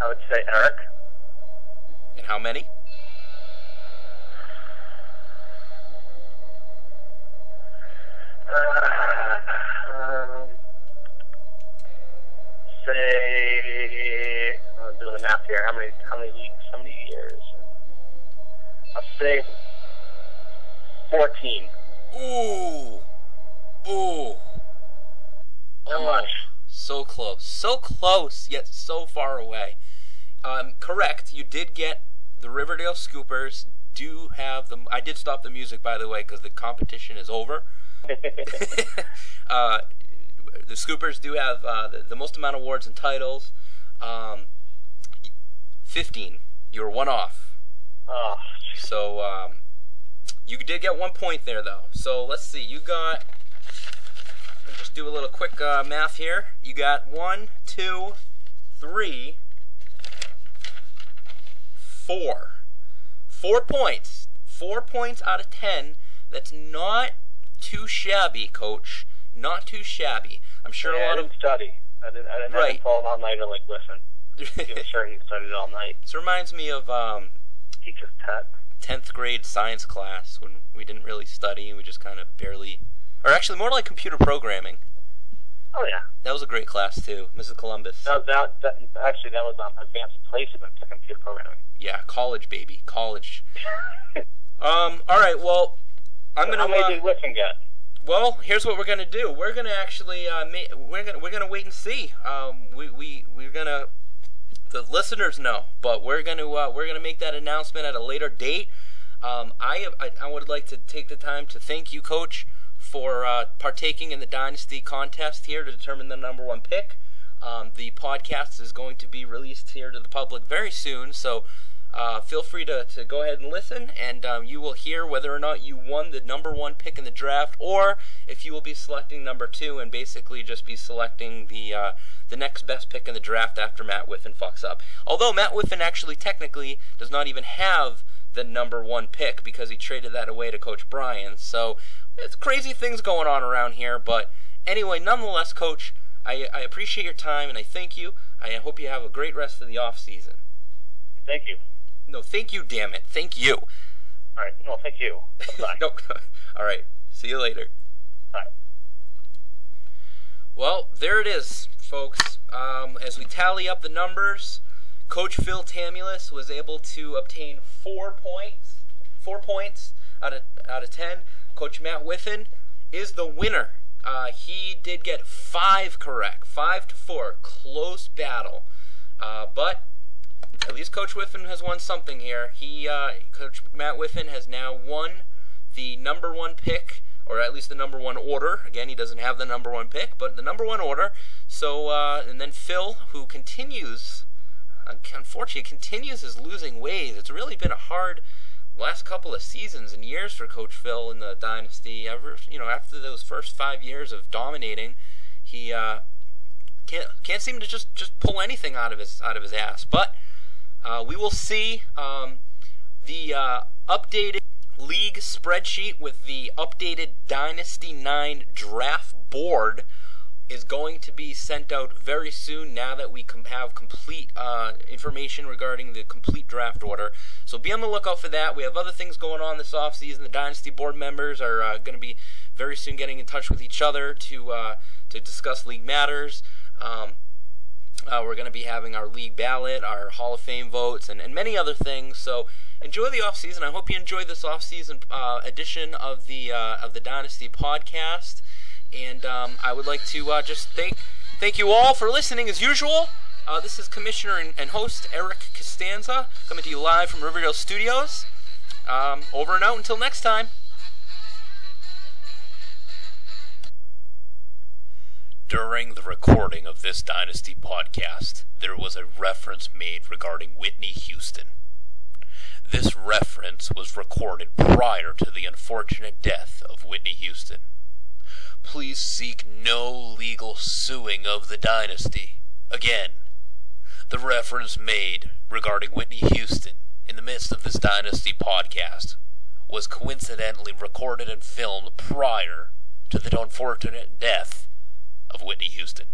would say Eric. And how many? Say, I'm doing the math here. How many years? I'll say 14. Ooh. How much? So close, yet so far away. Correct. You did get the Riverdale Scoopers. Do have them. I did stop the music, by the way, because the competition is over. The Scoopers do have the most amount of awards and titles. 15. You were one off. Oh. So you did get 1 point there, though. So let's see. You got. Let me just do a little quick math here. You got 1, 2, 3, 4. 4 points. 4 points out of 10. That's not too shabby, Coach. Not too shabby. I'm sure a lot I didn't study. I didn't fall all night and listen. I'm sure he studied all night. This reminds me of teacher's pet. 10th grade science class when we didn't really study. We just kind of barely, or actually more like computer programming. Oh yeah. That was a great class too, Mrs. Columbus. That was advanced placement to computer programming. Yeah, college, baby, college. All right, well, I'm gonna. How many did Whiffen get? Well, here's what we're gonna do. We're gonna actually we're gonna wait and see. We're gonna. The listeners know, but we're gonna make that announcement at a later date. I would like to take the time to thank you, Coach, for partaking in the Dynasty contest here to determine the number one pick. The podcast is going to be released here to the public very soon, so feel free to go ahead and listen, and you will hear whether or not you won the number one pick in the draft, or if you will be selecting number 2 and basically just be selecting the next best pick in the draft after Matt Whiffen fucks up. Although Matt Whiffen actually technically does not even have the number 1 pick because he traded that away to Coach Brian. So it's crazy things going on around here. But anyway, nonetheless, Coach, I appreciate your time and I thank you. I hope you have a great rest of the off season. Thank you. No, thank you, damn it. Thank you. All right. No, thank you. Bye. No. All right. See you later. Bye. Well, there it is, folks. As we tally up the numbers, Coach Phil Tamulus was able to obtain 4 points. 4 points out of 10. Coach Matt Whiffen is the winner. He did get 5 correct. 5-4. Close battle. But at least Coach Whiffen has won something here. Coach Matt Whiffen has now won the number 1 pick, or at least the number 1 order. Again, he doesn't have the number 1 pick, but the number 1 order. So, and then Phil, who unfortunately continues his losing ways. It's really been a hard last couple of seasons and years for Coach Phil in the Dynasty. After those first 5 years of dominating, he can't seem to just pull anything out of his ass. But we will see. The updated league spreadsheet with the updated Dynasty 9 draft board is going to be sent out very soon now that we have complete information regarding the complete draft order. So be on the lookout for that. We have other things going on this offseason. The Dynasty board members are going to be very soon getting in touch with each other to discuss league matters. We're going to be having our league ballot, our Hall of Fame votes, and many other things. So enjoy the off-season. I hope you enjoyed this off-season edition of the Dynasty podcast. And I would like to just thank you all for listening as usual. This is Commissioner and host Eric Costanza coming to you live from Riverdale Studios. Over and out until next time. During the recording of this Dynasty podcast, there was a reference made regarding Whitney Houston. This reference was recorded prior to the unfortunate death of Whitney Houston. Please seek no legal suing of the Dynasty. Again, the reference made regarding Whitney Houston in the midst of this Dynasty podcast was coincidentally recorded and filmed prior to the unfortunate death of Whitney Houston.